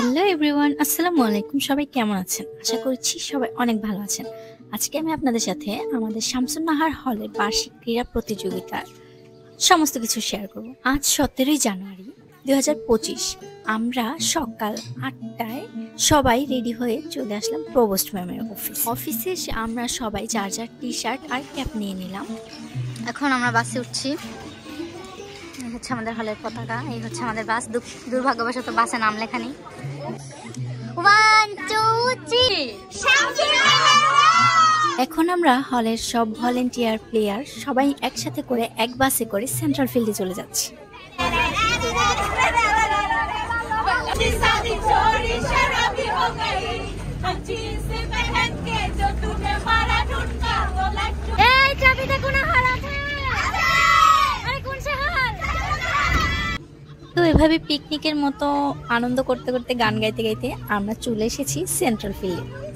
Hello everyone, আসসালামু আলাইকুম। সবাই কেমন আছেন? আশা করছি সবাই অনেক ভালো আছেন। আজকে আমি আপনাদের সাথে আমাদের শামসুন নাহার হলের বার্ষিক ক্রীড়া প্রতিযোগিতার সমস্ত কিছু শেয়ার করব। আজ 17ই জানুয়ারি 2025। আমরা সকাল 8টায় সবাই রেডি হয়ে চলে আসলাম প্রভোস্ট ম্যামের অফিসে এসে আমরা সবাই যার যার টি শার্ট আর ক্যাপ নিয়ে নিলাম। এখন আমরা বাসে উঠছি। এই হচ্ছে আমাদের হলের পতাকা, এই হচ্ছে আমাদের বাস। দুর্ভাগ্যবশত বাসে নাম লেখা নেই। 1 2 3 এখন আমরা হলের সব ভলেন্টিয়ার প্লেয়ার সবাই একসাথে করে এক বাসে করে সেন্ট্রাল ফিল্ডে চলে যাচ্ছি। তো এভাবে পিকনিকের মতো আনন্দ করতে করতে গান গাইতে গাইতে আমরা চলে এসেছি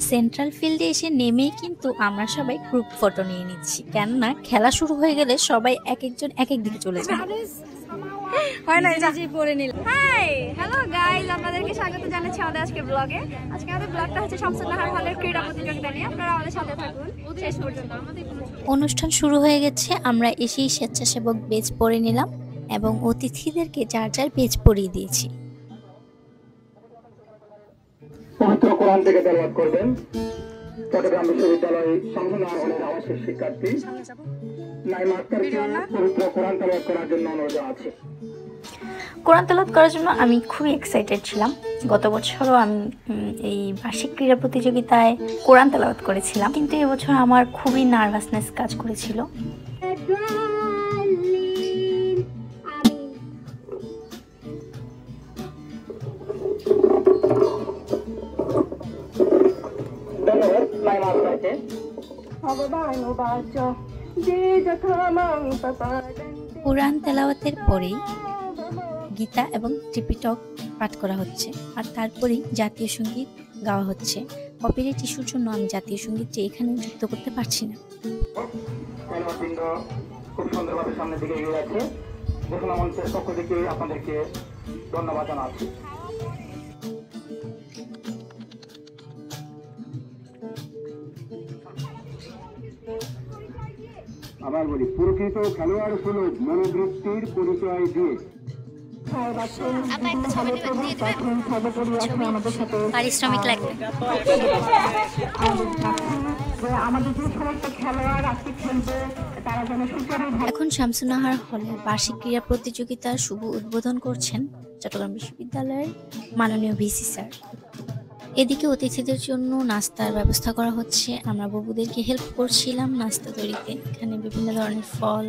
সেন্ট্রাল ফিল্ডে এসে নেমেই কিন্তু আমরা সবাই গ্রুপ ফটো নিয়ে নিচ্ছি, কেননা খেলা শুরু হয়ে গেলে সবাই এক একজন এক এক দিকে চলে যায়। হাই হ্যালো গাইস, আপনাদেরকে স্বাগত জানাচ্ছি আমাদের আজকের ব্লগে। আজকে আমাদের ব্লগটা হচ্ছে শামসুন নাহার হলের ক্রীড়া প্রতিযোগিতা নিয়ে। আপনারা আমাদের সাথে থাকুন শেষ পর্যন্ত। অনুষ্ঠান শুরু হয়ে গেছে, আমরা এসেই স্বেচ্ছাসেবক বেজ পরে নিলাম এবং অতিথিদেরকে যার যার বেজ পরিয়ে দিয়েছি। পবিত্র কোরআন থেকে তেলাওয়াত করবেন চট্টগ্রাম বিশ্ববিদ্যালয় শামসুন নাহার হলের আবাসিক শিক্ষার্থী নাইমা আক্তারকে পবিত্র কোরআন তেলাওয়াত করার জন্য অনুরোধ আছে। কোরআন তেলাওয়াত করার জন্য আমি খুবই এক্সাইটেড ছিলাম। গত বছরও আমি এই বার্ষিক ক্রীড়া প্রতিযোগিতায় কোরআন তেলাওয়াত করেছিলাম, কিন্তু এবছর আমার খুবই নার্ভাসনেস কাজ করেছিল। কোরআন তেলাওয়াতের পরেই গীতা এবং ত্রিপিটক পাঠ করা হচ্ছে, আর তারপরেই জাতীয় সঙ্গীত গাওয়া হচ্ছে। কপিরাইট ইস্যুর জন্য আমি জাতীয় সঙ্গীতটি এখানে যুক্ত করতে পারছি না। খুব সুন্দরভাবে সামনের দিকে এগিয়ে যাচ্ছে। ঘোষণা মঞ্চের পক্ষ থেকে আপনাদেরকে ধন্যবাদ জানাচ্ছি। আবার বলি, প্রকৃত খেলোয়াড় সুলভ মনোবৃত্তির পরিচয় দিয়ে পারিশ্রমিক লাগবে। এখন শামসুন নাহার হলের বার্ষিক ক্রীড়া প্রতিযোগিতার শুভ উদ্বোধন করছেন চট্টগ্রাম বিশ্ববিদ্যালয়ের মাননীয় ভিসি স্যার। এদিকে অতিথিদের জন্য নাস্তার ব্যবস্থা করা হচ্ছে। আমরা বাবুদেরকে হেল্প করছিলাম নাস্তা তৈরিতে। এখানে বিভিন্ন ধরনের ফল,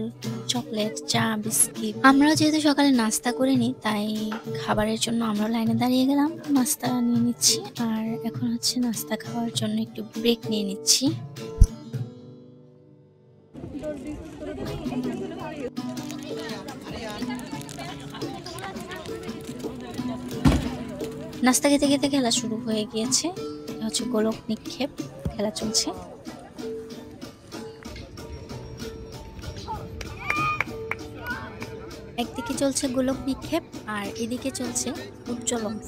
চকলেট, চা, বিস্কিট। আমরাও যেহেতু সকালে নাস্তা করিনি, তাই খাবারের জন্য আমরা লাইনে দাঁড়িয়ে গেলাম, নাস্তা নিয়ে নিচ্ছি। আর এখন হচ্ছে নাস্তা খাওয়ার জন্য একটু ব্রেক নিয়ে নিচ্ছি। নাস্তা খেতে খেতে খেলা শুরু হয়ে গিয়েছে। এটা হচ্ছে গোলক নিক্ষেপ খেলা চলছে। একদিকে চলছে গোলক নিক্ষেপ আর এদিকে চলছে উচ্চলম্ফ।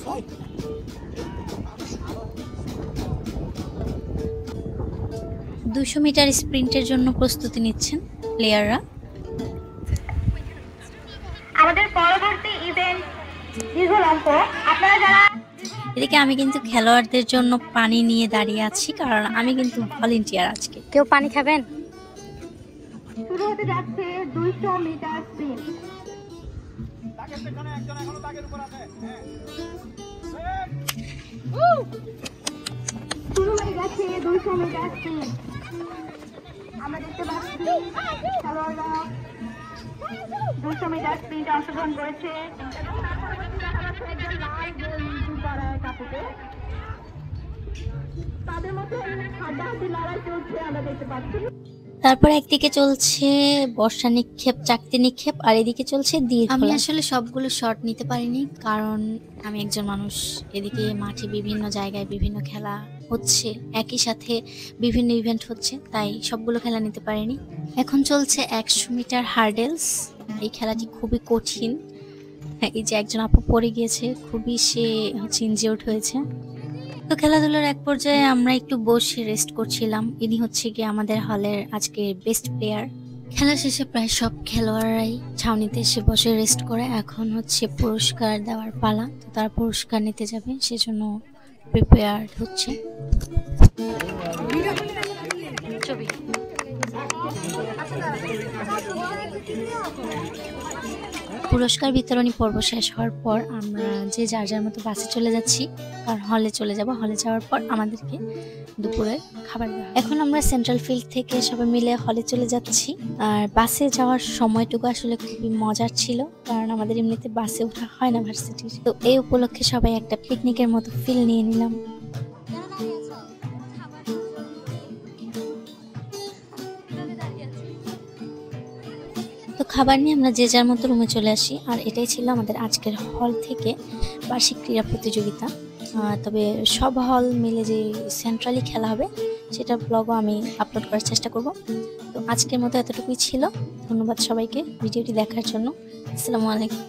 200 মিটার স্প্রিন্টের জন্য প্রস্তুতি নিচ্ছেন প্লেয়াররা। আমাদের পরবর্তী ইভেন্ট দীর্ঘলম্ফ। আপনারা যারা এদিকে আমি কিন্তু খেলোয়াড়দের জন্য পানি নিয়ে দাঁড়িয়ে আছি, কারণ আমি কিন্তু ভলেন্টিয়ার আজকে। কেউ পানি খাবেন? শুরু হতে যাচ্ছে 200 মিটার স্প্রিন্ট। শুরু হয়ে যাচ্ছে 200 মিটার স্প্রিন্ট। আমরা দেখতে পাচ্ছি খেলোয়াড়রা 200 মিটার স্প্রিন্টে অংশগ্রহণ করেছে। তাদের মধ্যে হাড্ডাহাড্ডি লড়াই চলছে আমরা দেখতে পাচ্ছি। তারপর একদিকে চলছে বর্ষা নিক্ষেপ, চাকতি নিক্ষেপ, আর এদিকে চলছে দীর্ঘ। আমি আসলে সবগুলো শট নিতে পারিনি, কারণ আমি একজন মানুষ। এদিকে মাঠে বিভিন্ন জায়গায় বিভিন্ন খেলা হচ্ছে, একই সাথে বিভিন্ন ইভেন্ট হচ্ছে, তাই সবগুলো খেলা নিতে পারিনি। এখন চলছে 100 মিটার হার্ডেলস। এই খেলাটি খুবই কঠিন, এই যে একজন আপু পড়ে গিয়েছে, খুবই সে হচ্ছে ইনজিওর্ড হয়েছে। তো খেলাধুলার এক পর্যায়ে আমরা একটু বসে রেস্ট করছিলাম। ইনি হচ্ছে কি আমাদের হলের আজকে বেস্ট প্লেয়ার। খেলা শেষে প্রায় সব খেলোয়াড়রাই ছাউনিতে এসে বসে রেস্ট করে। এখন হচ্ছে পুরস্কার দেওয়ার পালা, তো তারা পুরস্কার নিতে যাবে, সেজন্য প্রিপেয়ার হচ্ছে। ছবি পুরস্কার বিতরণী পর্ব শেষ হওয়ার পর আমরা যে যার যার মতো বাসে চলে যাচ্ছি, কারণ হলে চলে যাব। হলে যাওয়ার পর আমাদেরকে দুপুরের খাবার দেওয়া হবে। এখন আমরা সেন্ট্রাল ফিল্ড থেকে সবাই মিলে হলে চলে যাচ্ছি। আর বাসে যাওয়ার সময়টুকু আসলে খুবই মজার ছিল, কারণ আমাদের এমনিতে বাসে ওঠা হয় না ভার্সিটির। তো এই উপলক্ষে সবাই একটা পিকনিকের মতো ফিল নিয়ে নিলাম। তো খাবার নিয়ে আমরা যে যার মতো রুমে চলে আসি। আর এটাই ছিল আমাদের আজকের হল থেকে বার্ষিক ক্রীড়া প্রতিযোগিতা। তবে সব হল মিলে যে সেন্ট্রালি খেলা হবে সেটার ব্লগও আমি আপলোড করার চেষ্টা করব। তো আজকের মতো এতটুকুই ছিল। ধন্যবাদ সবাইকে ভিডিওটি দেখার জন্য। আসসালামু আলাইকুম।